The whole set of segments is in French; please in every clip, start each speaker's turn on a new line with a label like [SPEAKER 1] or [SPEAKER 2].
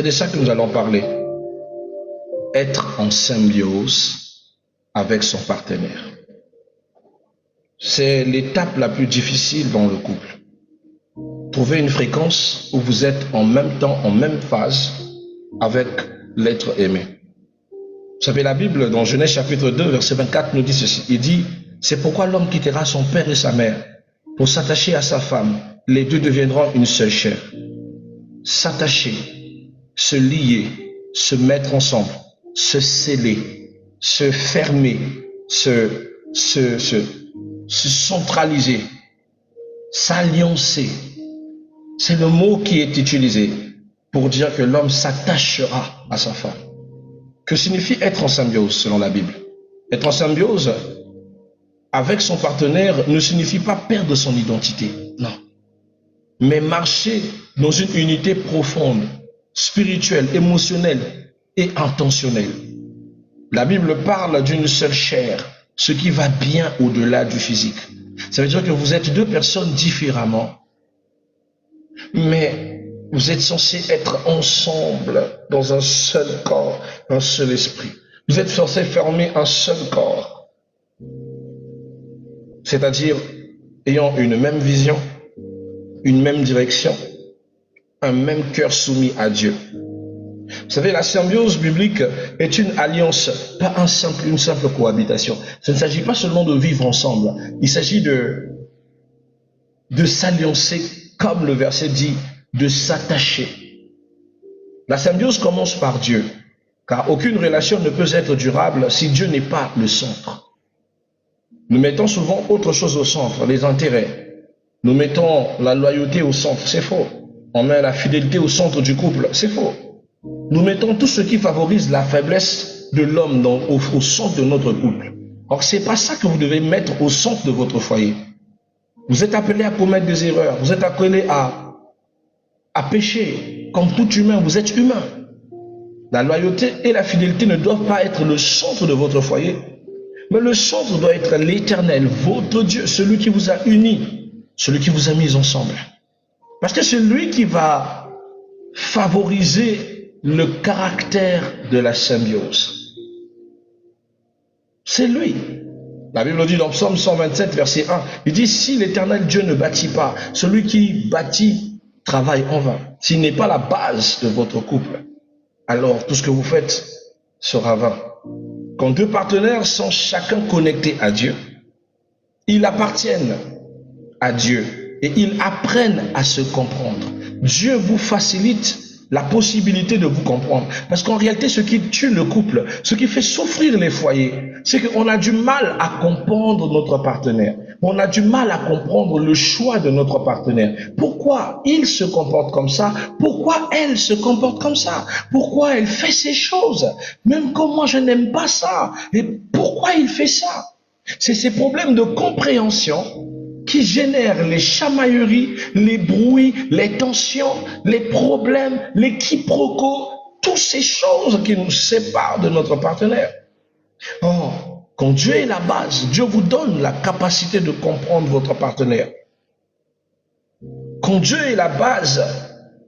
[SPEAKER 1] C'est de ça que nous allons parler. Être en symbiose avec son partenaire. C'est l'étape la plus difficile dans le couple. Trouver une fréquence où vous êtes en même temps, en même phase avec l'être aimé. Vous savez, la Bible, dans Genèse chapitre 2, verset 24, nous dit ceci. Il dit, c'est pourquoi l'homme quittera son père et sa mère pour s'attacher à sa femme. Les deux deviendront une seule chair. S'attacher, se lier, se mettre ensemble, se sceller, se fermer, se centraliser, s'alliancer. C'est le mot qui est utilisé pour dire que l'homme s'attachera à sa femme. Que signifie être en symbiose selon la Bible? Être en symbiose avec son partenaire ne signifie pas perdre son identité, non. Mais marcher dans une unité profonde, spirituelle, émotionnelle et intentionnelle. La Bible parle d'une seule chair, ce qui va bien au-delà du physique. Ça veut dire que vous êtes deux personnes différemment, mais vous êtes censés être ensemble dans un seul corps, un seul esprit. Vous êtes censés former un seul corps. C'est-à-dire ayant une même vision, une même direction, un même cœur soumis à Dieu. Vous savez, la symbiose biblique est une alliance, pas une simple cohabitation. Ça ne s'agit pas seulement de vivre ensemble. Il s'agit de s'alliancer, comme le verset dit, de s'attacher. La symbiose commence par Dieu, car aucune relation ne peut être durable si Dieu n'est pas le centre. Nous mettons souvent autre chose au centre, les intérêts. Nous mettons la loyauté au centre, c'est faux. On met la fidélité au centre du couple, c'est faux. Nous mettons tout ce qui favorise la faiblesse de l'homme au centre de notre couple. Or, c'est pas ça que vous devez mettre au centre de votre foyer. Vous êtes appelés à commettre des erreurs, vous êtes appelés à pécher. Comme tout humain, vous êtes humain. La loyauté et la fidélité ne doivent pas être le centre de votre foyer, mais le centre doit être l'Éternel, votre Dieu, celui qui vous a unis, celui qui vous a mis ensemble. Parce que c'est lui qui va favoriser le caractère de la symbiose. C'est lui. La Bible dit dans Psaume 127, verset 1, il dit, si l'Éternel Dieu ne bâtit pas, celui qui bâtit travaille en vain. S'il n'est pas la base de votre couple, alors tout ce que vous faites sera vain. Quand deux partenaires sont chacun connectés à Dieu, ils appartiennent à Dieu et ils apprennent à se comprendre. Dieu vous facilite la possibilité de vous comprendre. Parce qu'en réalité, ce qui tue le couple, ce qui fait souffrir les foyers, c'est qu'on a du mal à comprendre notre partenaire. On a du mal à comprendre le choix de notre partenaire. Pourquoi il se comporte comme ça? Pourquoi elle se comporte comme ça? Pourquoi elle fait ces choses? Même quand moi je n'aime pas ça. Et pourquoi il fait ça? C'est ces problèmes de compréhension qui génèrent les chamailleries, les bruits, les tensions, les problèmes, les quiproquos, toutes ces choses qui nous séparent de notre partenaire. Or, quand Dieu est la base, Dieu vous donne la capacité de comprendre votre partenaire. Quand Dieu est la base,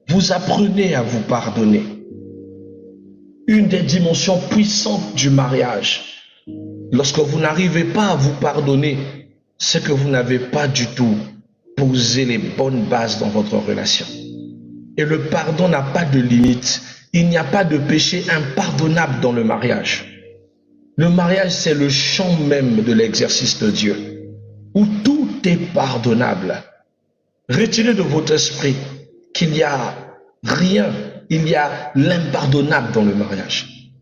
[SPEAKER 1] vous apprenez à vous pardonner. Une des dimensions puissantes du mariage, lorsque vous n'arrivez pas à vous pardonner, c'est que vous n'avez pas du tout posé les bonnes bases dans votre relation. Et le pardon n'a pas de limite. Il n'y a pas de péché impardonnable dans le mariage. Le mariage, c'est le champ même de l'exercice de Dieu, où tout est pardonnable. Retirez de votre esprit qu'il n'y a rien, il y a l'impardonnable dans le mariage.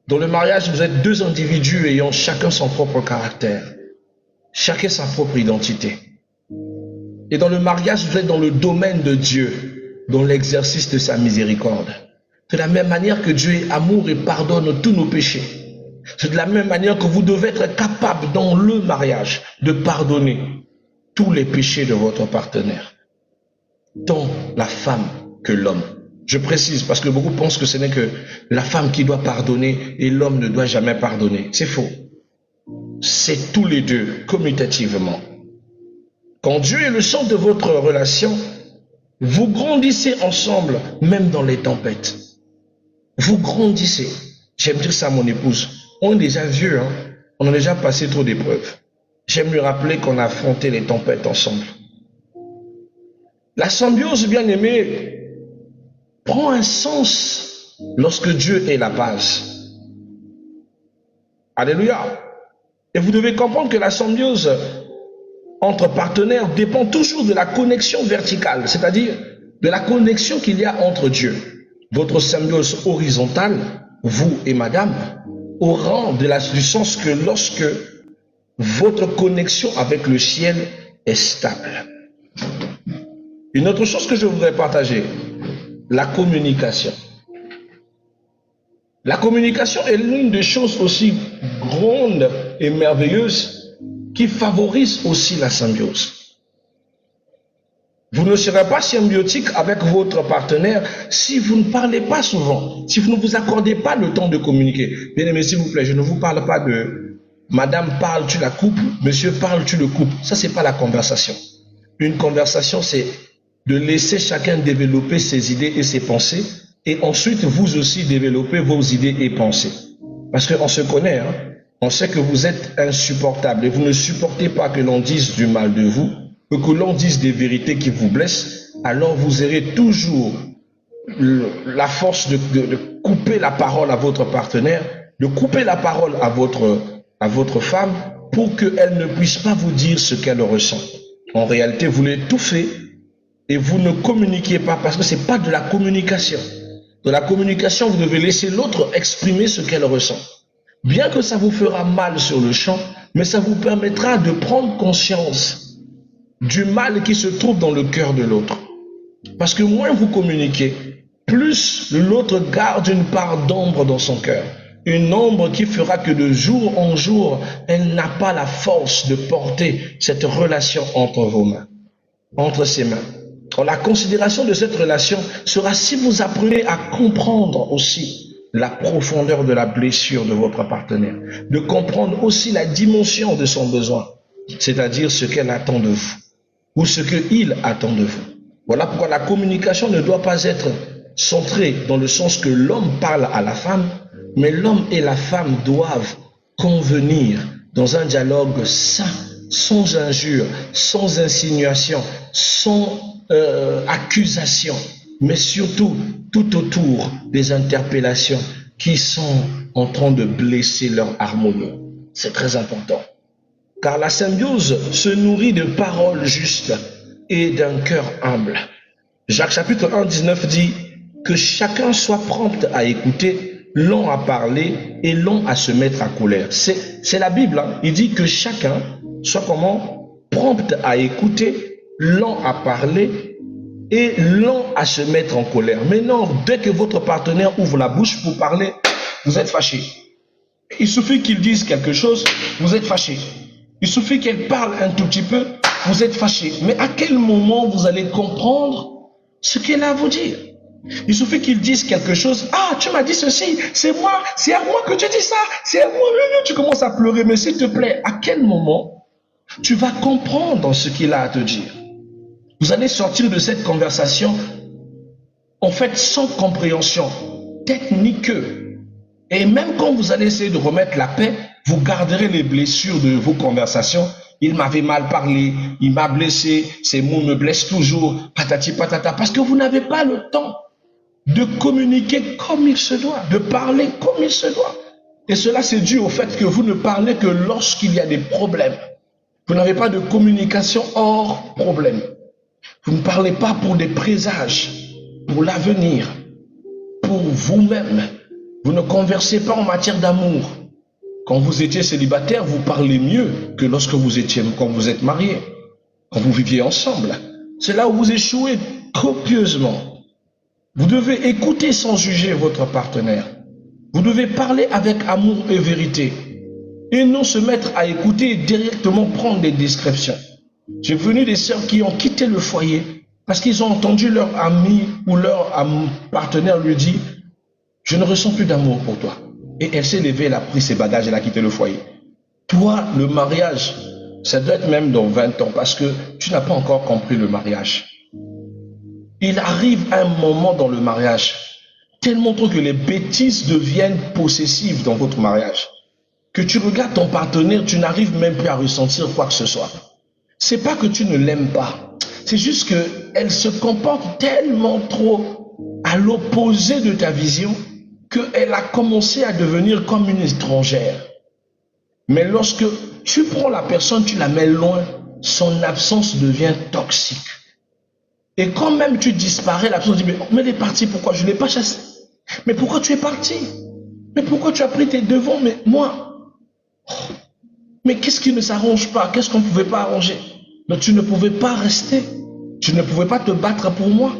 [SPEAKER 1] Dans le mariage, vous êtes deux individus ayant chacun son propre caractère. Chacun sa propre identité. Et dans le mariage, vous êtes dans le domaine de Dieu, dans l'exercice de sa miséricorde. De la même manière que Dieu est amour et pardonne tous nos péchés. C'est de la même manière que vous devez être capable dans le mariage de pardonner tous les péchés de votre partenaire. Tant la femme que l'homme. Je précise parce que beaucoup pensent que ce n'est que la femme qui doit pardonner et l'homme ne doit jamais pardonner. C'est faux. C'est tous les deux, commutativement. Quand Dieu est le centre de votre relation, Vous grandissez ensemble, même dans les tempêtes. Vous grandissez. J'aime dire ça à mon épouse. On est déjà vieux, hein? On a déjà passé trop d'épreuves. J'aime lui rappeler qu'on a affronté les tempêtes ensemble. La symbiose, bien aimée, prend un sens lorsque Dieu est la base. Alléluia. Et vous devez comprendre que la symbiose entre partenaires dépend toujours de la connexion verticale, c'est-à-dire de la connexion qu'il y a entre Dieu. Votre symbiose horizontale, vous et madame, au rang du sens que lorsque votre connexion avec le ciel est stable. Une autre chose que je voudrais partager, la communication. La communication est l'une des choses aussi grandes et merveilleuses qui favorise aussi la symbiose. Vous ne serez pas symbiotique avec votre partenaire si vous ne parlez pas souvent, si vous ne vous accordez pas le temps de communiquer. Bien aimé, s'il vous plaît, je ne vous parle pas de madame parle, tu la coupes, monsieur parle, tu le coupes. Ça, c'est pas la conversation. Une conversation, c'est de laisser chacun développer ses idées et ses pensées, et ensuite vous aussi développer vos idées et pensées. Parce qu'on se connaît, hein? On sait que vous êtes insupportable et vous ne supportez pas que l'on dise du mal de vous, que l'on dise des vérités qui vous blessent, alors vous aurez toujours la force de couper la parole à votre partenaire, de couper la parole à votre femme pour qu'elle ne puisse pas vous dire ce qu'elle ressent. En réalité, vous l'étouffez et vous ne communiquez pas parce que ce n'est pas de la communication. De la communication, vous devez laisser l'autre exprimer ce qu'elle ressent. Bien que ça vous fera mal sur le champ, mais ça vous permettra de prendre conscience du mal qui se trouve dans le cœur de l'autre. Parce que moins vous communiquez, plus l'autre garde une part d'ombre dans son cœur. Une ombre qui fera que de jour en jour, elle n'a pas la force de porter cette relation entre vos mains, entre ses mains. La considération de cette relation sera si vous apprenez à comprendre aussi la profondeur de la blessure de votre partenaire, de comprendre aussi la dimension de son besoin, c'est-à-dire ce qu'elle attend de vous ou ce qu'il attend de vous. Voilà pourquoi la communication ne doit pas être centrée dans le sens que l'homme parle à la femme, mais l'homme et la femme doivent convenir dans un dialogue sain, sans injure, sans insinuation, sans accusation, mais surtout tout autour des interpellations qui sont en train de blesser leur harmonie. C'est très important. Car la symbiose se nourrit de paroles justes et d'un cœur humble. Jacques chapitre 1, 19 dit que chacun soit prompt à écouter, lent à parler et lent à se mettre à colère. C'est la Bible, hein? Il dit que chacun soit comment? Prompt à écouter, lent à parler et lent à se mettre en colère. Mais non, dès que votre partenaire ouvre la bouche pour parler, vous êtes fâché. Il suffit qu'il dise quelque chose, vous êtes fâché. Il suffit qu'elle parle un tout petit peu, vous êtes fâché. Mais à quel moment vous allez comprendre ce qu'elle a à vous dire? Il suffit qu'il dise quelque chose. Ah, tu m'as dit ceci, c'est moi, c'est à moi que tu dis ça, c'est à moi. Tu commences à pleurer, mais s'il te plaît, à quel moment tu vas comprendre ce qu'il a à te dire? Vous allez sortir de cette conversation, en fait, sans compréhension, tête ni queue. Et même quand vous allez essayer de remettre la paix, vous garderez les blessures de vos conversations. Il m'avait mal parlé, il m'a blessé, ces mots me blessent toujours, patati patata, parce que vous n'avez pas le temps de communiquer comme il se doit, de parler comme il se doit. Et cela, c'est dû au fait que vous ne parlez que lorsqu'il y a des problèmes. Vous n'avez pas de communication hors problème. Vous ne parlez pas pour des présages, pour l'avenir, pour vous-même. Vous ne conversez pas en matière d'amour. Quand vous étiez célibataire, vous parlez mieux que lorsque quand vous êtes marié, quand vous viviez ensemble. C'est là où vous échouez copieusement. Vous devez écouter sans juger votre partenaire. Vous devez parler avec amour et vérité. Et non se mettre à écouter et directement prendre des descriptions. J'ai vu des sœurs qui ont quitté le foyer parce qu'ils ont entendu leur ami ou leur partenaire lui dire « Je ne ressens plus d'amour pour toi ». Et elle s'est levée, elle a pris ses bagages, elle a quitté le foyer. Toi, le mariage, ça doit être même dans 20 ans parce que tu n'as pas encore compris le mariage. Il arrive un moment dans le mariage, tellement trop que les bêtises deviennent possessives dans votre mariage, que tu regardes ton partenaire, tu n'arrives même plus à ressentir quoi que ce soit. C'est pas que tu ne l'aimes pas, c'est juste que elle se comporte tellement trop à l'opposé de ta vision qu'elle a commencé à devenir comme une étrangère. Mais lorsque tu prends la personne, tu la mets loin, son absence devient toxique. Et quand même tu disparais, la personne dit, mais elle est partie, pourquoi? Je ne l'ai pas chassée. Mais pourquoi tu es parti? Mais pourquoi tu as pris tes devants? Mais moi, mais qu'est-ce qui ne s'arrange pas? Qu'est-ce qu'on ne pouvait pas arranger? Mais tu ne pouvais pas rester. Tu ne pouvais pas te battre pour moi.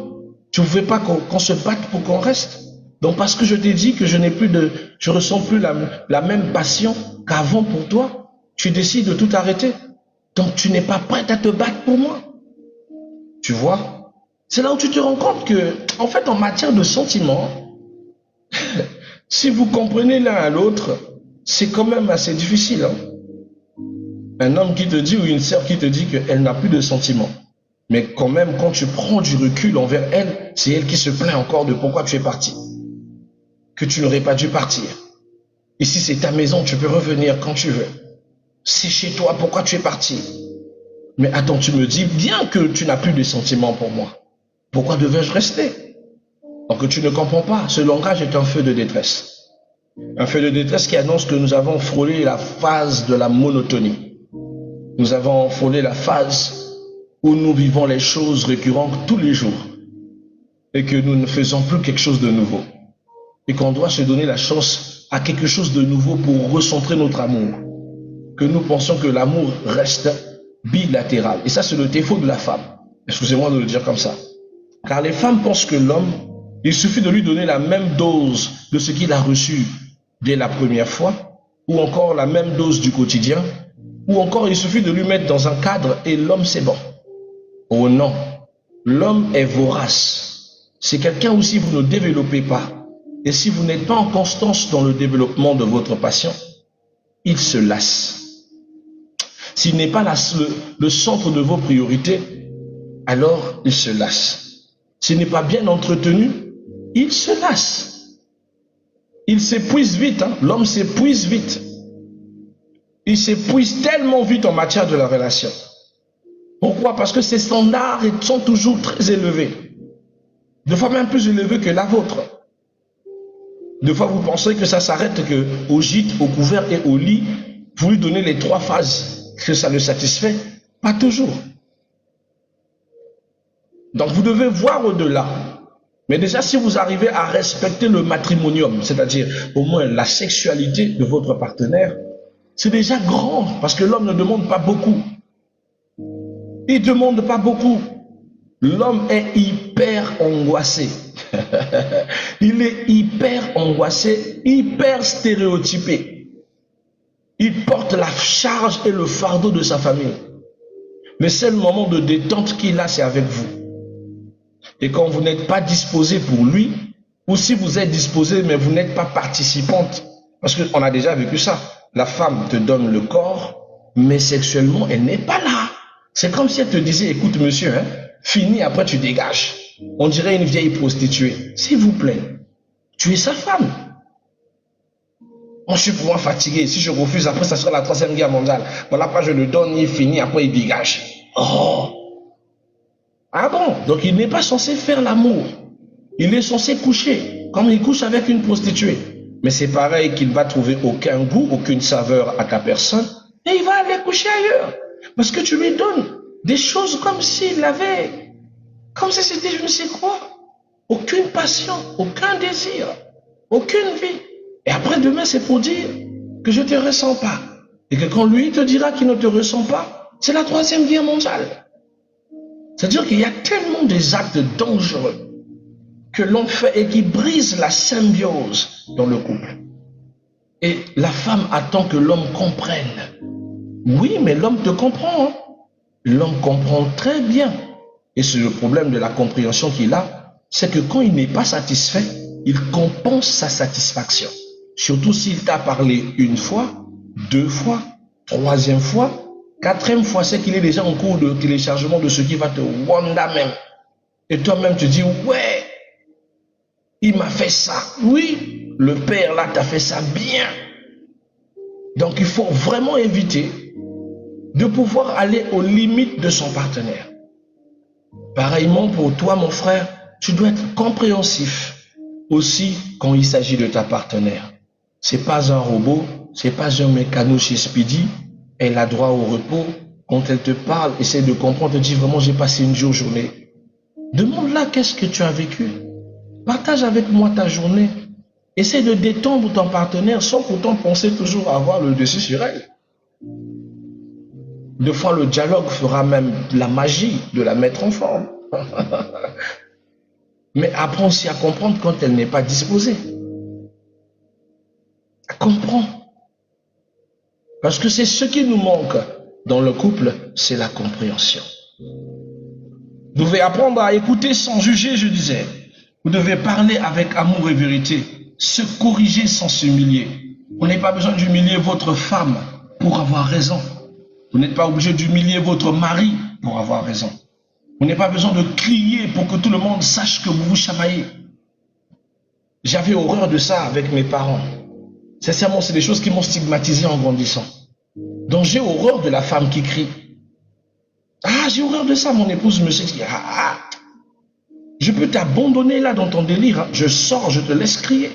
[SPEAKER 1] Tu ne pouvais pas qu'on se batte pour qu'on reste. Donc parce que je t'ai dit que je ressens plus la même passion qu'avant pour toi, tu décides de tout arrêter. Donc tu n'es pas prête à te battre pour moi. Tu vois? C'est là où tu te rends compte que, en fait, en matière de sentiments, si vous comprenez l'un à l'autre, c'est quand même assez difficile. Hein? Un homme qui te dit ou une sœur qui te dit qu'elle n'a plus de sentiments. Mais quand même, quand tu prends du recul envers elle, c'est elle qui se plaint encore de pourquoi tu es parti. Que tu n'aurais pas dû partir. Ici, c'est ta maison, tu peux revenir quand tu veux. C'est chez toi, pourquoi tu es parti? Mais attends, tu me dis bien que tu n'as plus de sentiments pour moi. Pourquoi devais-je rester? Donc tu ne comprends pas, ce langage est un feu de détresse. Un feu de détresse qui annonce que nous avons frôlé la phase de la monotonie. Nous avons frôlé la phase où nous vivons les choses récurrentes tous les jours et que nous ne faisons plus quelque chose de nouveau. Et qu'on doit se donner la chance à quelque chose de nouveau pour recentrer notre amour. Que nous pensons que l'amour reste bilatéral. Et ça, c'est le défaut de la femme. Excusez-moi de le dire comme ça. Car les femmes pensent que l'homme, il suffit de lui donner la même dose de ce qu'il a reçu dès la première fois, ou encore la même dose du quotidien, ou encore il suffit de lui mettre dans un cadre et l'homme c'est bon. Oh non, l'homme est vorace. C'est quelqu'un où si vous ne développez pas, et si vous n'êtes pas en constance dans le développement de votre passion, il se lasse. S'il n'est pas le centre de vos priorités, alors il se lasse. S'il n'est pas bien entretenu, il se lasse. Il s'épuise vite, hein? L'homme s'épuise vite. Il s'épuise tellement vite en matière de la relation. Pourquoi? Parce que ses standards sont toujours très élevés. Deux fois même plus élevés que la vôtre. Deux fois vous pensez que ça s'arrête qu'au gîte, au couvert et au lit, vous lui donnez les 3 phases. Que ça le satisfait? Pas toujours. Donc vous devez voir au-delà. Mais déjà, si vous arrivez à respecter le matrimonium, c'est-à-dire au moins la sexualité de votre partenaire, c'est déjà grand, parce que l'homme ne demande pas beaucoup. Il ne demande pas beaucoup. L'homme est hyper angoissé. Il est hyper angoissé, hyper stéréotypé. Il porte la charge et le fardeau de sa famille. Le seul moment de détente qu'il a, c'est avec vous. Et quand vous n'êtes pas disposé pour lui, ou si vous êtes disposé, mais vous n'êtes pas participante, parce qu'on a déjà vécu ça, la femme te donne le corps, mais sexuellement, elle n'est pas là. C'est comme si elle te disait, écoute monsieur, hein, fini, après tu dégages. On dirait une vieille prostituée. S'il vous plaît, tu es sa femme. Moi, je suis pour moi fatigué. Si je refuse, après, ça sera la 3e guerre mondiale. Voilà, après, je le donne, il finit, après, il dégage. Oh! Ah bon? Donc, il n'est pas censé faire l'amour. Il est censé coucher, comme il couche avec une prostituée. Mais c'est pareil qu'il va trouver aucun goût, aucune saveur à ta personne, et il va aller coucher ailleurs. Parce que tu lui donnes des choses comme s'il avait, comme si c'était je ne sais quoi. Aucune passion, aucun désir, aucune vie. Et après demain, c'est pour dire que je ne te ressens pas. Et que quand lui te dira qu'il ne te ressent pas, c'est la 3e guerre mondiale. C'est-à-dire qu'il y a tellement des actes dangereux que l'on fait et qui brisent la symbiose dans le couple. Et la femme attend que l'homme comprenne. Oui, mais l'homme te comprend. Hein? L'homme comprend très bien. Et c'est le problème de la compréhension qu'il a, c'est que quand il n'est pas satisfait, il compense sa satisfaction. Surtout s'il t'a parlé 1 fois, 2 fois, 3e fois, 4e fois, c'est qu'il est déjà en cours de téléchargement de ce qui va te wonder même. Et toi-même, tu dis, ouais, il m'a fait ça. Oui, le père là t'a fait ça bien. Donc, il faut vraiment éviter de pouvoir aller aux limites de son partenaire. Pareillement pour toi, mon frère, tu dois être compréhensif aussi quand il s'agit de ta partenaire. C'est pas un robot, c'est pas un mécano chez Speedy. Elle a droit au repos. Quand elle te parle, essaie de comprendre, te dit vraiment j'ai passé une dure journée. Demande-la qu'est-ce que tu as vécu. Partage avec moi ta journée. Essaie de détendre ton partenaire sans pourtant penser toujours avoir le dessus sur elle. Des fois, le dialogue fera même la magie de la mettre en forme. Mais apprends aussi à comprendre quand elle n'est pas disposée. Comprends. Parce que c'est ce qui nous manque dans le couple, c'est la compréhension. Vous devez apprendre à écouter sans juger, je disais. Vous devez parler avec amour et vérité, se corriger sans s'humilier. Vous n'avez pas besoin d'humilier votre femme pour avoir raison. Vous n'êtes pas obligé d'humilier votre mari pour avoir raison. Vous n'avez pas besoin de crier pour que tout le monde sache que vous vous chamaillez. J'avais horreur de ça avec mes parents. Sincèrement, c'est des choses qui m'ont stigmatisé en grandissant. Donc j'ai horreur de la femme qui crie. Ah, j'ai horreur de ça. Mon épouse me dit, je peux t'abandonner là dans ton délire. Hein. Je sors, je te laisse crier.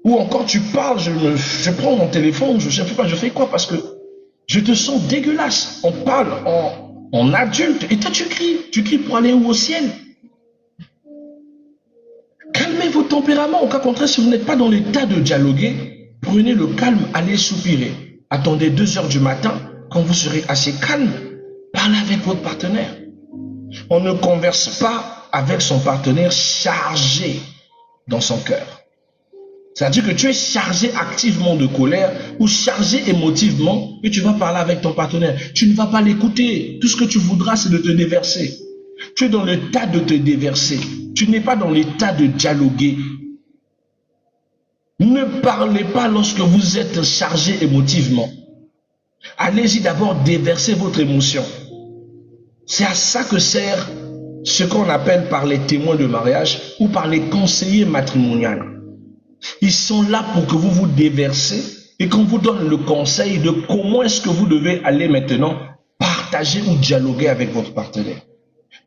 [SPEAKER 1] Ou encore tu parles, je prends mon téléphone, je ne sais pas, je fais quoi parce que je te sens dégueulasse. On parle en adulte et toi tu cries. Tu cries pour aller où au ciel? Calmez vos tempéraments. Au cas contraire, si vous n'êtes pas dans l'état de dialoguer, prenez le calme, allez soupirer. Attendez 2 heures du matin, quand vous serez assez calme, parlez avec votre partenaire. On ne converse pas avec son partenaire chargé dans son cœur. C'est-à-dire que tu es chargé activement de colère ou chargé émotivement et tu vas parler avec ton partenaire. Tu ne vas pas l'écouter. Tout ce que tu voudras, c'est de te déverser. Tu es dans l'état de te déverser. Tu n'es pas dans l'état de dialoguer. Ne parlez pas lorsque vous êtes chargé émotivement. Allez-y d'abord déverser votre émotion. C'est à ça que sert ce qu'on appelle par les témoins de mariage ou par les conseillers matrimoniaux. Ils sont là pour que vous vous déversez et qu'on vous donne le conseil de comment est-ce que vous devez aller maintenant partager ou dialoguer avec votre partenaire.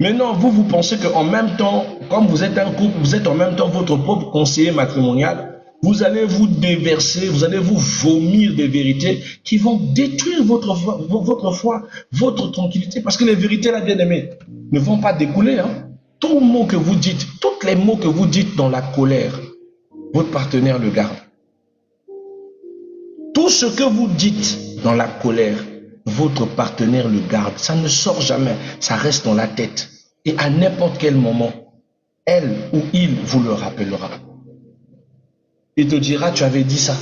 [SPEAKER 1] Maintenant, vous pensez qu'en même temps, comme vous êtes un couple, vous êtes en même temps votre propre conseiller matrimonial, vous allez vous déverser, vous allez vous vomir des vérités qui vont détruire votre foi, votre tranquillité. Parce que les vérités, là, bien aimés, ne vont pas découler. Hein. Tout mot que vous dites, tous les mots que vous dites dans la colère, votre partenaire le garde. Tout ce que vous dites dans la colère, votre partenaire le garde. Ça ne sort jamais, ça reste dans la tête. Et à n'importe quel moment, elle ou il vous le rappellera. Il te dira, tu avais dit ça.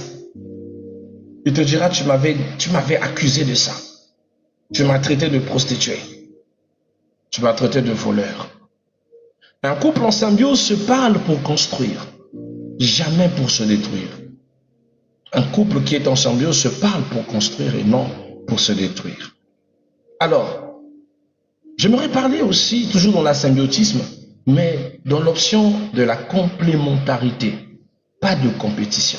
[SPEAKER 1] Il te dira, tu m'avais accusé de ça. Tu m'as traité de prostituée. Tu m'as traité de voleur. Un couple en symbiose se parle pour construire, jamais pour se détruire. Un couple qui est en symbiose se parle pour construire et non pour se détruire. Alors, j'aimerais parler aussi, toujours dans la symbiotisme, mais dans l'option de la complémentarité. Pas de compétition.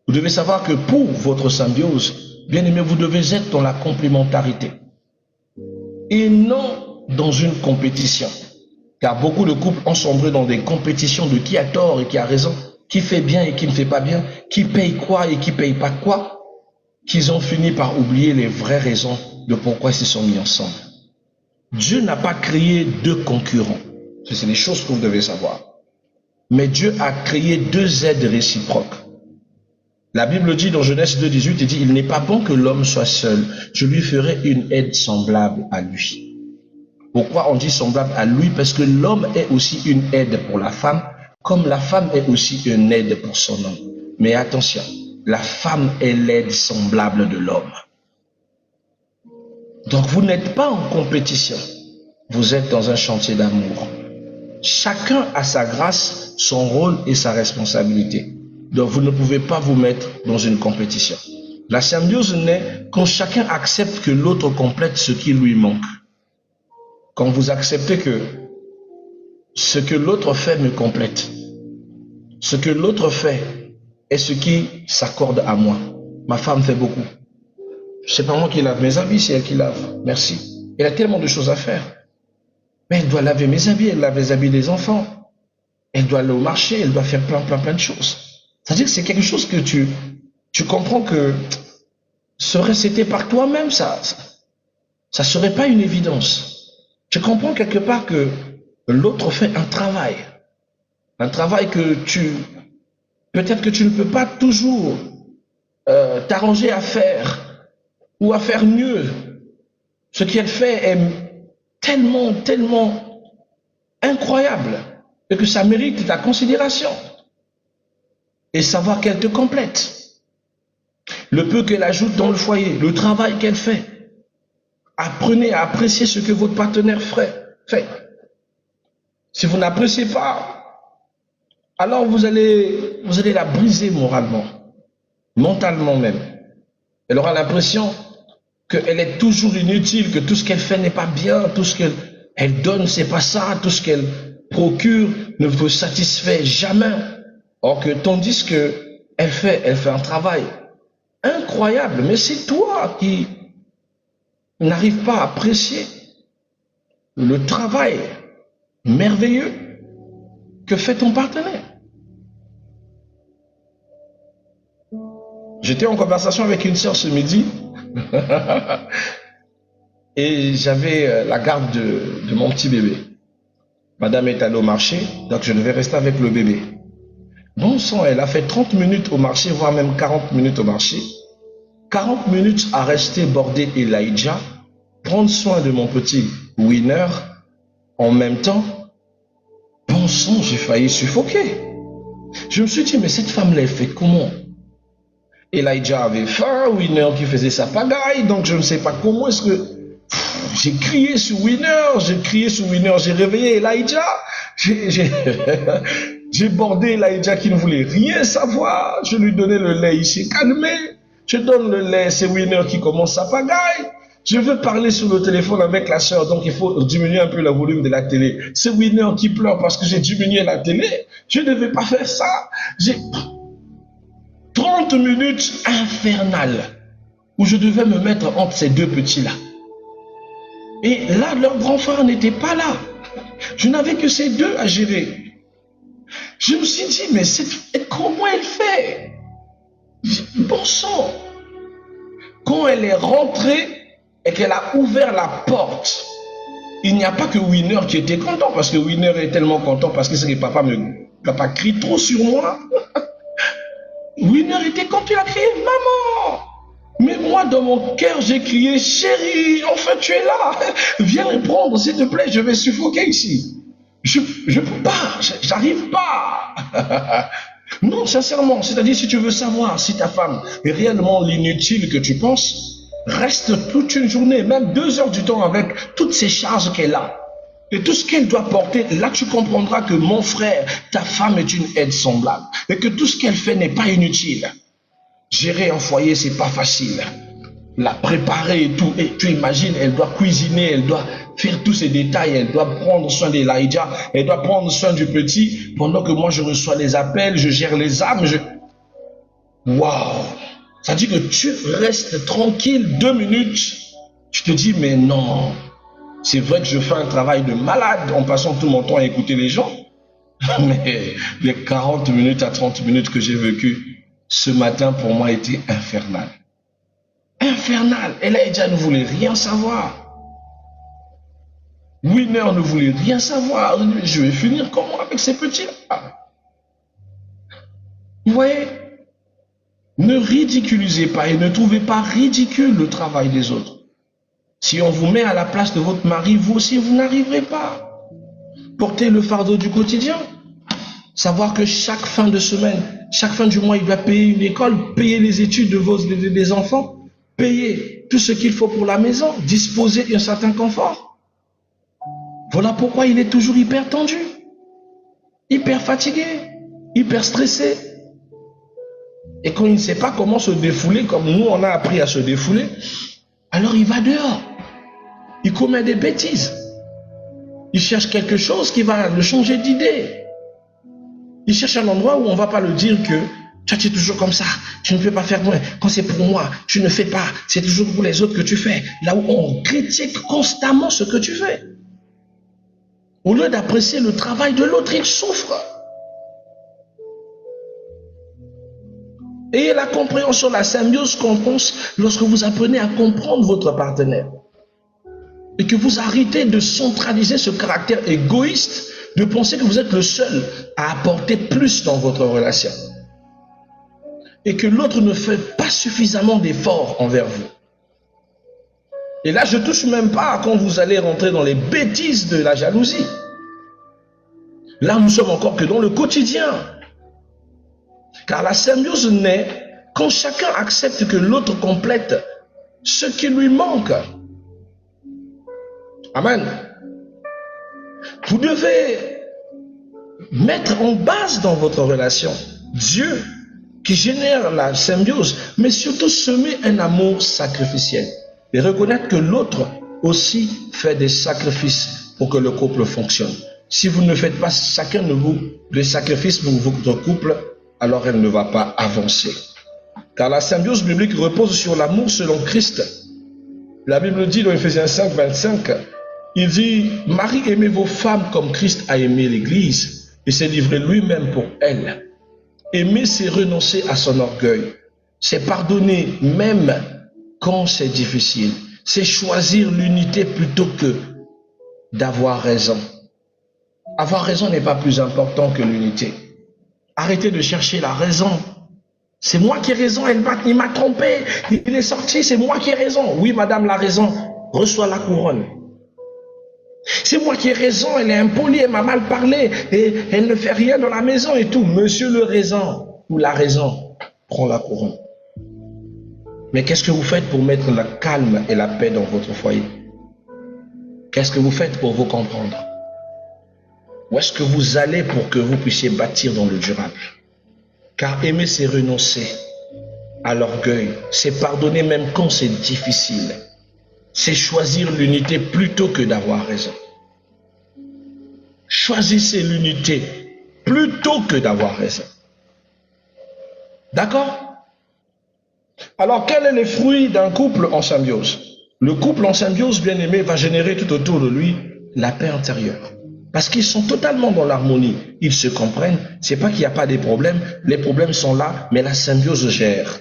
[SPEAKER 1] Vous devez savoir que pour votre symbiose, bien aimé, vous devez être dans la complémentarité et non dans une compétition. Car beaucoup de couples ont sombré dans des compétitions de qui a tort et qui a raison, qui fait bien et qui ne fait pas bien, qui paye quoi et qui ne paye pas quoi, qu'ils ont fini par oublier les vraies raisons de pourquoi ils se sont mis ensemble. Dieu n'a pas créé 2 concurrents. C'est des choses que vous devez savoir. Mais Dieu a créé 2 aides réciproques. La Bible dit dans Genèse 2,18, il dit, il n'est pas bon que l'homme soit seul. Je lui ferai une aide semblable à lui. Pourquoi on dit semblable à lui? Parce que l'homme est aussi une aide pour la femme, comme la femme est aussi une aide pour son homme. Mais attention, la femme est l'aide semblable de l'homme. Donc vous n'êtes pas en compétition. Vous êtes dans un chantier d'amour. Chacun a sa grâce, son rôle et sa responsabilité. Donc vous ne pouvez pas vous mettre dans une compétition. La symbiose naît quand chacun accepte que l'autre complète ce qui lui manque. Quand vous acceptez que Ce que l'autre fait me complète. Ce que l'autre fait est ce qui s'accorde à moi. Ma femme fait beaucoup. C'est pas moi qui lave mes habits, c'est elle qui lave. Merci. Elle a tellement de choses à faire. Mais elle doit laver mes habits, elle lave les habits des enfants. Elle doit aller au marché, elle doit faire plein de choses. C'est-à-dire que c'est quelque chose que tu comprends que c'était par toi-même, ça serait pas une évidence. Tu comprends quelque part que l'autre fait un travail que peut-être que tu ne peux pas toujours t'arranger à faire ou à faire mieux. Ce qu'elle fait est tellement incroyable et que ça mérite ta considération et savoir qu'elle te complète. Le peu qu'elle ajoute dans le foyer, le travail qu'elle fait. Apprenez à apprécier ce que votre partenaire fait. Si vous n'appréciez pas, alors vous allez la briser moralement, mentalement même. Elle aura l'impression qu'elle est toujours inutile, que tout ce qu'elle fait n'est pas bien, tout ce qu'elle donne, c'est pas ça, tout ce qu'elle procure ne vous satisfait jamais. Or que tandis que elle fait un travail incroyable, mais c'est toi qui n'arrives pas à apprécier le travail merveilleux que fait ton partenaire. J'étais en conversation avec une sœur ce midi et j'avais la garde de mon petit bébé. Madame est allée au marché, donc je devais rester avec le bébé. Bon sang, elle a fait 30 minutes au marché, voire même 40 minutes au marché. 40 minutes à rester border Elijah, prendre soin de mon petit Winner. En même temps, bon sang, j'ai failli suffoquer. Je me suis dit, mais cette femme-là, elle fait comment? Elijah avait faim, Winner qui faisait sa pagaille, donc je ne sais pas comment est-ce que... J'ai crié sur Winner, j'ai réveillé Elijah, j'ai bordé Elijah qui ne voulait rien savoir, je lui donnais le lait, il s'est calmé, je donne le lait, c'est Winner qui commence sa pagaille, je veux parler sur le téléphone avec la soeur, donc il faut diminuer un peu le volume de la télé, c'est Winner qui pleure parce que j'ai diminué la télé, je ne devais pas faire ça, j'ai 30 minutes infernales où je devais me mettre entre ces deux petits-là. Et là, leur grand frère n'était pas là. Je n'avais que ces deux à gérer. Je me suis dit, mais comment elle fait? Bon sang. Quand elle est rentrée et qu'elle a ouvert la porte, il n'y a pas que Winner qui était content, parce que Winner est tellement content parce que c'est que papa crie trop sur moi. Winner était content, il a crié, maman! Mais moi, dans mon cœur, j'ai crié, chérie, enfin tu es là, viens me prendre, s'il te plaît, je vais suffoquer ici. Je peux pas, j'arrive pas. Non, sincèrement, c'est-à-dire si tu veux savoir si ta femme est réellement l'inutile que tu penses, reste toute une journée, même 2 heures du temps avec toutes ces charges qu'elle a. Et tout ce qu'elle doit porter, là tu comprendras que mon frère, ta femme est une aide semblable. Et que tout ce qu'elle fait n'est pas inutile. Gérer un foyer, c'est pas facile. La préparer et tout. Et tu imagines, elle doit cuisiner, elle doit faire tous ces détails, elle doit prendre soin d'Elijah, elle doit prendre soin du petit, pendant que moi je reçois les appels, je gère les âmes. Waouh! Ça dit que tu restes tranquille 2 minutes. Tu te dis, mais non. C'est vrai que je fais un travail de malade en passant tout mon temps à écouter les gens. Mais les 40 minutes à 30 minutes que j'ai vécues ce matin, pour moi, était infernal. Infernal. Elijah ne voulait rien savoir. Winner ne voulait rien savoir. Je vais finir comment avec ces petits-là? Vous voyez? Ne ridiculisez pas et ne trouvez pas ridicule le travail des autres. Si on vous met à la place de votre mari, vous aussi, vous n'arriverez pas. Portez le fardeau du quotidien. Savoir que chaque fin de semaine, chaque fin du mois, il doit payer une école, payer les études des enfants, payer tout ce qu'il faut pour la maison, disposer d'un certain confort. Voilà pourquoi il est toujours hyper tendu, hyper fatigué, hyper stressé. Et quand il ne sait pas comment se défouler, comme nous on a appris à se défouler, alors il va dehors. Il commet des bêtises. Il cherche quelque chose qui va le changer d'idée. Il cherche un endroit où on ne va pas le dire que toi, tu es toujours comme ça, tu ne peux pas faire moins. Quand c'est pour moi, tu ne fais pas. C'est toujours pour les autres que tu fais. Là où on critique constamment ce que tu fais. Au lieu d'apprécier le travail de l'autre, il souffre. Ayez la compréhension, la symbiose commence lorsque vous apprenez à comprendre votre partenaire. Et que vous arrêtez de centraliser ce caractère égoïste, de penser que vous êtes le seul à apporter plus dans votre relation. Et que l'autre ne fait pas suffisamment d'efforts envers vous. Et là, je ne touche même pas quand vous allez rentrer dans les bêtises de la jalousie. Là, nous sommes encore que dans le quotidien. Car la symbiose naît quand chacun accepte que l'autre complète ce qui lui manque. Amen. Vous devez mettre en base dans votre relation Dieu qui génère la symbiose, mais surtout semer un amour sacrificiel et reconnaître que l'autre aussi fait des sacrifices pour que le couple fonctionne. Si vous ne faites pas chacun de vous des sacrifices pour votre couple, alors elle ne va pas avancer. Car la symbiose biblique repose sur l'amour selon Christ. La Bible dit dans Ephésiens 5, 25, il dit, Marie, aimez vos femmes comme Christ a aimé l'Église et s'est livré lui-même pour elle. Aimer, c'est renoncer à son orgueil. C'est pardonner même quand c'est difficile. C'est choisir l'unité plutôt que d'avoir raison. Avoir raison n'est pas plus important que l'unité. Arrêtez de chercher la raison. C'est moi qui ai raison, il m'a trompé, il est sorti, c'est moi qui ai raison. Oui, madame, la raison, reçois la couronne. C'est moi qui ai raison, elle est impolie, elle m'a mal parlé, et elle ne fait rien dans la maison et tout. Monsieur le raison, ou la raison, prends la couronne. Mais qu'est-ce que vous faites pour mettre le calme et la paix dans votre foyer? Qu'est-ce que vous faites pour vous comprendre? Où est-ce que vous allez pour que vous puissiez bâtir dans le durable? Car aimer, c'est renoncer à l'orgueil. C'est pardonner même quand c'est difficile. C'est choisir l'unité plutôt que d'avoir raison. Choisissez l'unité plutôt que d'avoir raison. D'accord? Alors, quel est le fruit d'un couple en symbiose? Le couple en symbiose, bien aimé, va générer tout autour de lui la paix intérieure. Parce qu'ils sont totalement dans l'harmonie. Ils se comprennent. C'est pas qu'il n'y a pas de problèmes. Les problèmes sont là, mais la symbiose gère.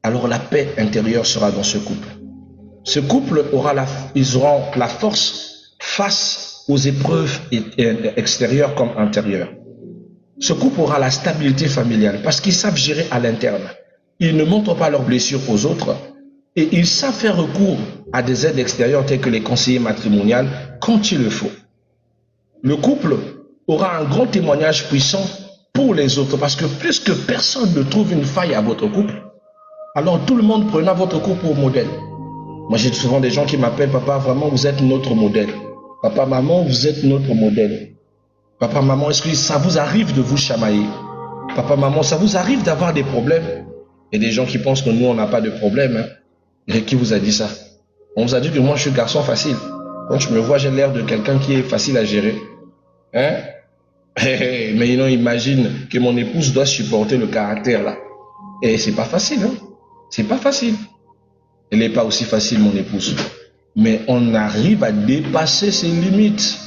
[SPEAKER 1] Alors la paix intérieure sera dans ce couple. Ce couple ils auront la force face aux épreuves extérieures comme intérieures. Ce couple aura la stabilité familiale parce qu'ils savent gérer à l'interne. Ils ne montrent pas leurs blessures aux autres et ils savent faire recours à des aides extérieures telles que les conseillers matrimoniaux quand il le faut. Le couple aura un grand témoignage puissant pour les autres parce que plus que personne ne trouve une faille à votre couple, alors tout le monde prenait votre couple pour modèle. Moi, j'ai souvent des gens qui m'appellent, papa, vraiment, vous êtes notre modèle. Papa, maman, vous êtes notre modèle. Papa, maman, est-ce que ça vous arrive de vous chamailler? Papa, maman, ça vous arrive d'avoir des problèmes? Il y a des gens qui pensent que nous, on n'a pas de problème. Hein? Et qui vous a dit ça? On vous a dit que moi, je suis garçon facile. Quand tu me vois, j'ai l'air de quelqu'un qui est facile à gérer. Hein? Mais non, imagine que mon épouse doit supporter le caractère là. Et c'est pas facile, hein? C'est pas facile. Elle n'est pas aussi facile, mon épouse. Mais on arrive à dépasser ses limites.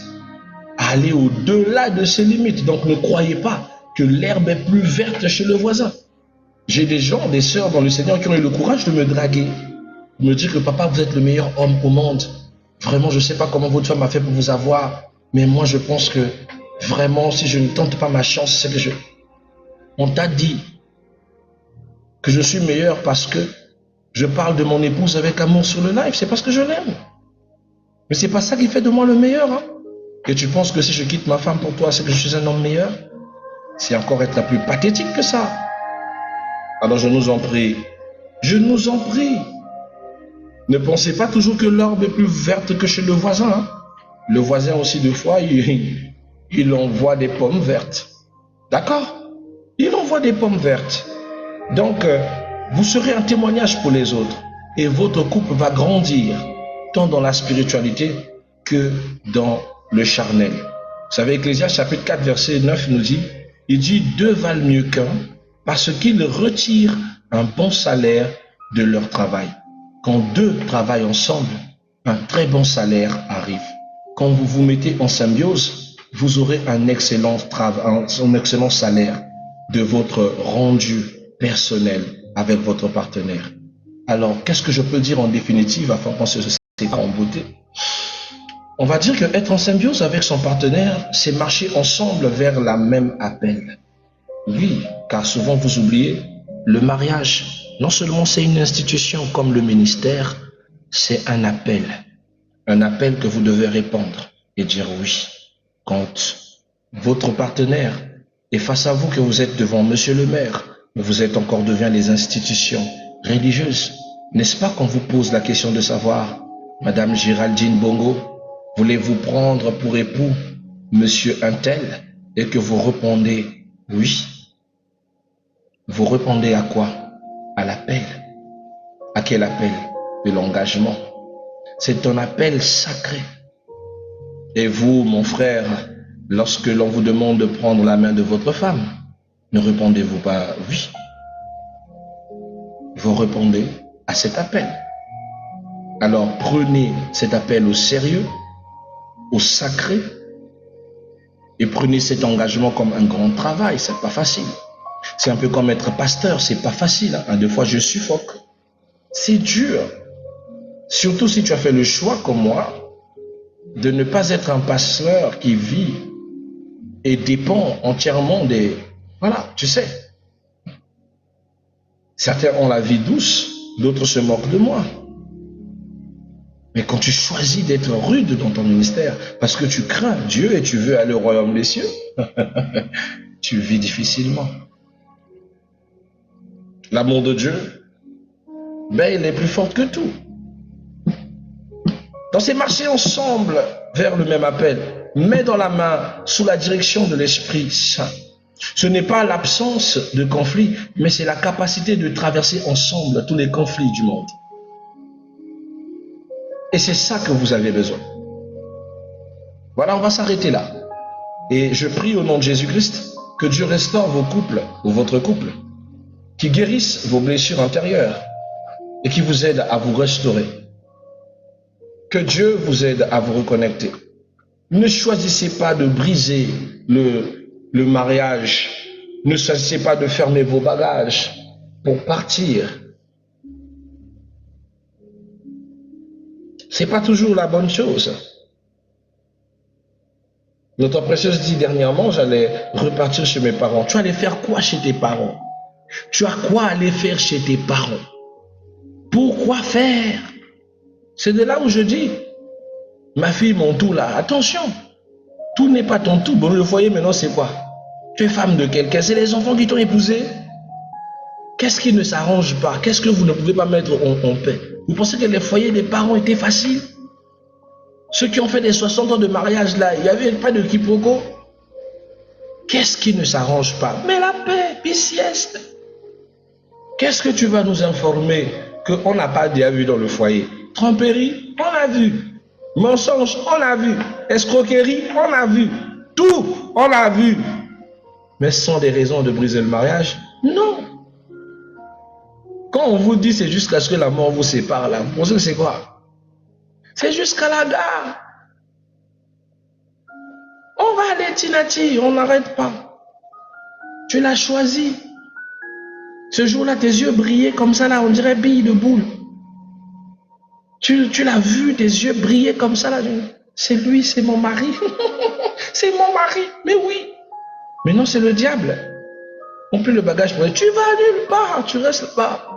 [SPEAKER 1] À aller au-delà de ses limites. Donc ne croyez pas que l'herbe est plus verte chez le voisin. J'ai des gens, des sœurs dans le Seigneur qui ont eu le courage de me draguer. De me dire que papa, vous êtes le meilleur homme au monde. Vraiment, je ne sais pas comment votre femme a fait pour vous avoir. Mais moi, je pense que vraiment, si je ne tente pas ma chance, c'est que on t'a dit que je suis meilleur parce que je parle de mon épouse avec amour sur le live. C'est parce que je l'aime. Mais c'est pas ça qui fait de moi le meilleur. Hein? Et tu penses que si je quitte ma femme pour toi, c'est que je suis un homme meilleur? C'est encore être la plus pathétique que ça. Alors je nous en prie. Je nous en prie. Ne pensez pas toujours que l'herbe est plus verte que chez le voisin. Hein? Le voisin aussi, des fois, il envoie des pommes vertes. D'accord? Il envoie des pommes vertes. Donc, vous serez un témoignage pour les autres. Et votre couple va grandir, tant dans la spiritualité que dans le charnel. Vous savez, Ecclésiaste chapitre 4, verset 9 nous dit, il dit, deux valent mieux qu'un parce qu'ils retirent un bon salaire de leur travail. Quand deux travaillent ensemble, un très bon salaire arrive. Quand vous vous mettez en symbiose, vous aurez un excellent travail, un excellent salaire de votre rendu personnel avec votre partenaire. Alors, qu'est-ce que je peux dire en définitive afin qu'on se sépare en beauté? On va dire que être en symbiose avec son partenaire, c'est marcher ensemble vers la même appel. Oui, car souvent vous oubliez, le mariage, non seulement c'est une institution comme le ministère, c'est un appel que vous devez répondre et dire oui. Quand votre partenaire est face à vous, que vous êtes devant monsieur le maire, vous êtes encore devant les institutions religieuses, n'est-ce pas qu'on vous pose la question de savoir, Madame Géraldine Bongo, voulez-vous prendre pour époux monsieur Untel, et que vous répondez oui? Vous répondez à quoi? À l'appel. À quel appel? De l'engagement. C'est un appel sacré. Et vous, mon frère, lorsque l'on vous demande de prendre la main de votre femme, ne répondez-vous pas oui? Vous répondez à cet appel. Alors prenez cet appel au sérieux, au sacré, et prenez cet engagement comme un grand travail. C'est pas facile. C'est un peu comme être pasteur, c'est pas facile. Hein. Des fois, je suffoque. C'est dur. Surtout si tu as fait le choix, comme moi, de ne pas être un pasteur qui vit et dépend entièrement des... Voilà, tu sais. Certains ont la vie douce, d'autres se moquent de moi. Mais quand tu choisis d'être rude dans ton ministère, parce que tu crains Dieu et tu veux aller au royaume des cieux, tu vis difficilement. L'amour de Dieu, ben, il est plus fort que tout. Dans ces marcher ensemble vers le même appel, main dans la main, sous la direction de l'Esprit Saint. Ce n'est pas l'absence de conflit, mais c'est la capacité de traverser ensemble tous les conflits du monde. Et c'est ça que vous avez besoin. Voilà, on va s'arrêter là. Et je prie au nom de Jésus-Christ que Dieu restaure vos couples ou votre couple, qui guérisse vos blessures intérieures et qui vous aide à vous restaurer. Que Dieu vous aide à vous reconnecter. Ne choisissez pas de briser le mariage. Ne choisissez pas de fermer vos bagages pour partir. C'est pas toujours la bonne chose. Notre précieuse dit dernièrement, j'allais repartir chez mes parents. Tu allais faire quoi chez tes parents? Tu as quoi aller faire chez tes parents? Pourquoi faire? C'est de là où je dis, ma fille, mon tout là, attention, tout n'est pas ton tout. Bon, le foyer maintenant c'est quoi? Tu es femme de quelqu'un, c'est les enfants qui t'ont épousé. Qu'est-ce qui ne s'arrange pas? Qu'est-ce que vous ne pouvez pas mettre en paix? Vous pensez que les foyers des parents étaient faciles? Ceux qui ont fait des 60 ans de mariage là, il n'y avait pas de quiproquo. Qu'est-ce qui ne s'arrange pas? Mais la paix, puis sieste. Qu'est-ce que tu vas nous informer qu'on n'a pas déjà vu dans le foyer? Tromperie, on a vu. Mensonge, on a vu. Escroquerie, on a vu. Tout, on a vu. Mais ce sont des raisons de briser le mariage? Non. Quand on vous dit c'est jusqu'à ce que la mort vous sépare là, vous pensez que c'est quoi? C'est jusqu'à la gare. On va aller Tinati, on n'arrête pas. Tu l'as choisi. Ce jour-là, tes yeux brillaient comme ça là, on dirait billes de boule. Tu l'as vu, tes yeux brillaient comme ça là. C'est lui, c'est mon mari. C'est mon mari, mais oui. Mais non, c'est le diable. On plie le bagage pour dire, tu vas nulle part, tu restes pas.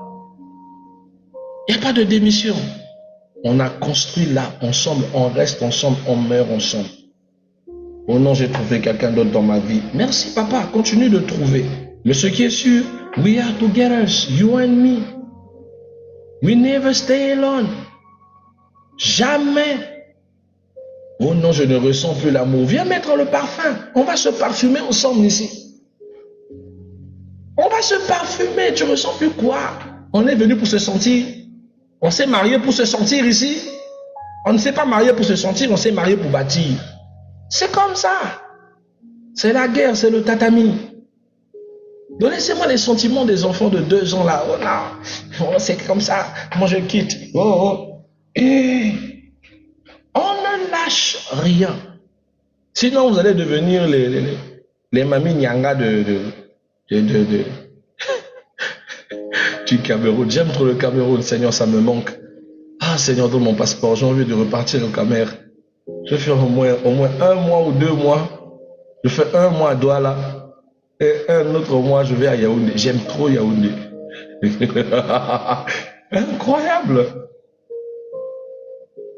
[SPEAKER 1] Il n'y a pas de démission. On a construit là ensemble, on reste ensemble, on meurt ensemble. Oh non, j'ai trouvé quelqu'un d'autre dans ma vie. Merci papa, continue de trouver. Mais ce qui est sûr, we are together, you and me. We never stay alone. Jamais. Oh non, je ne ressens plus l'amour. Viens mettre le parfum. On va se parfumer ensemble ici. On va se parfumer. Tu ressens plus quoi? On est venu pour se sentir. On s'est marié pour se sentir ici. On ne s'est pas marié pour se sentir, on s'est marié pour bâtir. C'est comme ça. C'est la guerre, c'est le tatami. Donc laissez-moi les sentiments des enfants de 2 ans là. Oh non, c'est comme ça. Moi je quitte. Oh. Et on ne lâche rien. Sinon vous allez devenir les mamies Nyanga du Cameroun. J'aime trop le Cameroun, Seigneur, ça me manque. Ah Seigneur, donne mon passeport, j'ai envie de repartir au Cameroun. Je vais faire au moins 1 mois ou 2 mois. Je fais 1 mois à Douala. Et un autre mois, je vais à Yaoundé. J'aime trop Yaoundé. Incroyable.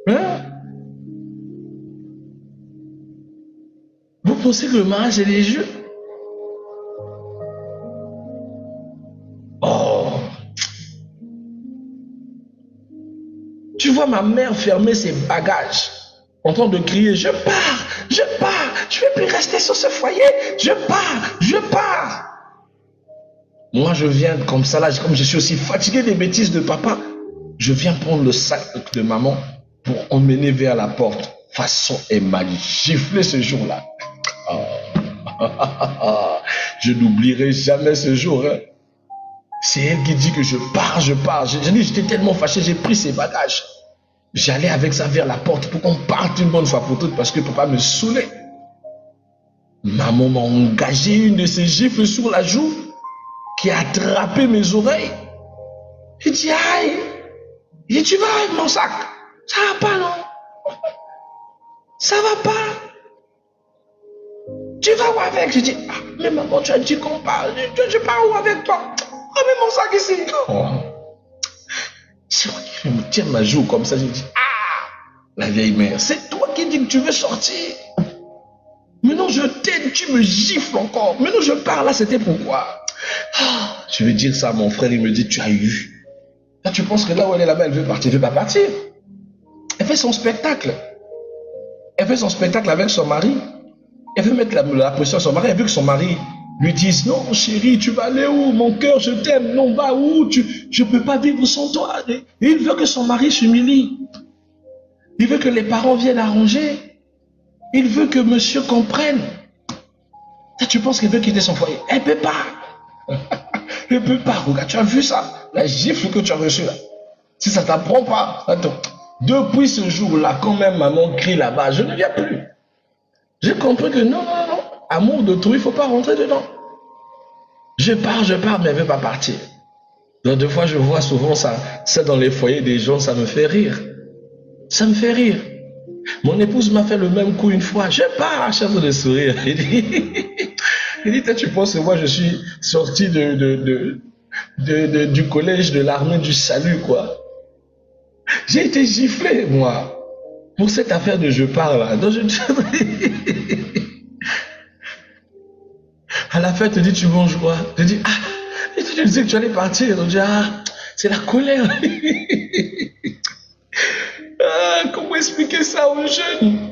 [SPEAKER 1] Hein? Vous pensez que le mariage est les jeux? Oh. Tu vois ma mère fermer ses bagages en train de crier, je pars, je ne vais plus rester sur ce foyer, je pars. Moi, je viens comme ça, là, comme je suis aussi fatigué des bêtises de papa, je viens prendre le sac de maman pour emmener vers la porte. Façon, elle m'a giflé ce jour-là. Oh. Je n'oublierai jamais ce jour. Hein. C'est elle qui dit que je pars. J'étais tellement fâché, j'ai pris ses bagages. J'allais avec ça vers la porte pour qu'on parte une bonne fois pour toutes parce que papa me saoulait. Maman m'a engagé une de ses gifles sur la joue qui a attrapé mes oreilles. Il dit, aïe, il dit, tu vas avec mon sac. Ça va pas, non? Ça va pas? Tu vas où avec? Je dis, ah, mais maman, tu as dit qu'on parle. Je pars où avec toi? Oh, mais mon sac ici. Oh. C'est moi qui me tiens ma joue comme ça. Je dis, ah, la vieille mère, c'est toi qui dis que tu veux sortir. Maintenant, je t'aide, tu me gifles encore. Maintenant, je pars là, c'était pourquoi? Ah, je vais dire ça à mon frère, il me dit, tu as eu. Là, tu penses que là où elle est là-bas, elle veut partir. Elle ne veut pas partir. Elle fait son spectacle. Elle fait son spectacle avec son mari. Elle veut mettre la pression à son mari. Elle veut que son mari lui dise, non, chérie, tu vas aller où? Mon cœur, je t'aime. Non, va où? Je ne peux pas vivre sans toi. Et il veut que son mari s'humilie. Il veut que les parents viennent arranger. Il veut que monsieur comprenne. Là, tu penses qu'elle veut quitter son foyer? Elle ne peut pas. Elle ne peut pas. Regarde, tu as vu ça? La gifle que tu as reçue là. Si ça ne t'apprend pas, attends. Depuis ce jour-là, quand même maman crie là-bas, je ne viens plus. J'ai compris que non. Amour de tout, il ne faut pas rentrer dedans. Je pars, mais elle ne veut pas partir. Donc, des fois, je vois souvent ça dans les foyers des gens, ça me fait rire. Ça me fait rire. Mon épouse m'a fait le même coup une fois. Je pars à chaque fois de sourire. Il dit, tu penses que moi, je suis sorti du collège de l'armée du salut, quoi. J'ai été giflé, moi, pour cette affaire de je pars là. Donc, à la fin, tu dis, tu manges quoi? Tu dis, ah, et tu disais que tu allais partir. Donc, je dis, ah, c'est la colère. Ah, comment expliquer ça aux jeunes?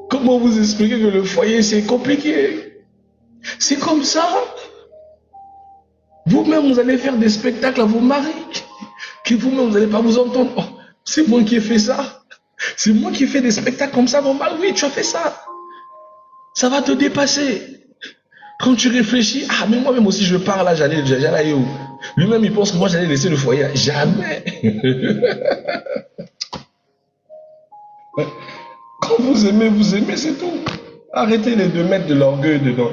[SPEAKER 1] Comment vous expliquer que le foyer, c'est compliqué? C'est comme ça. Vous-même, vous allez faire des spectacles à vos maris. Que vous-même, vous n'allez pas vous entendre. Oh, c'est moi qui ai fait ça. C'est moi qui ai fait des spectacles comme ça, mon mari. Oui, tu as fait ça. Ça va te dépasser. Quand tu réfléchis, ah, mais moi-même aussi, je pars là, j'allais aller où? Lui-même, il pense que moi, j'allais laisser le foyer. Jamais. Quand vous aimez, c'est tout. Arrêtez les 2 mètres de l'orgueil dedans.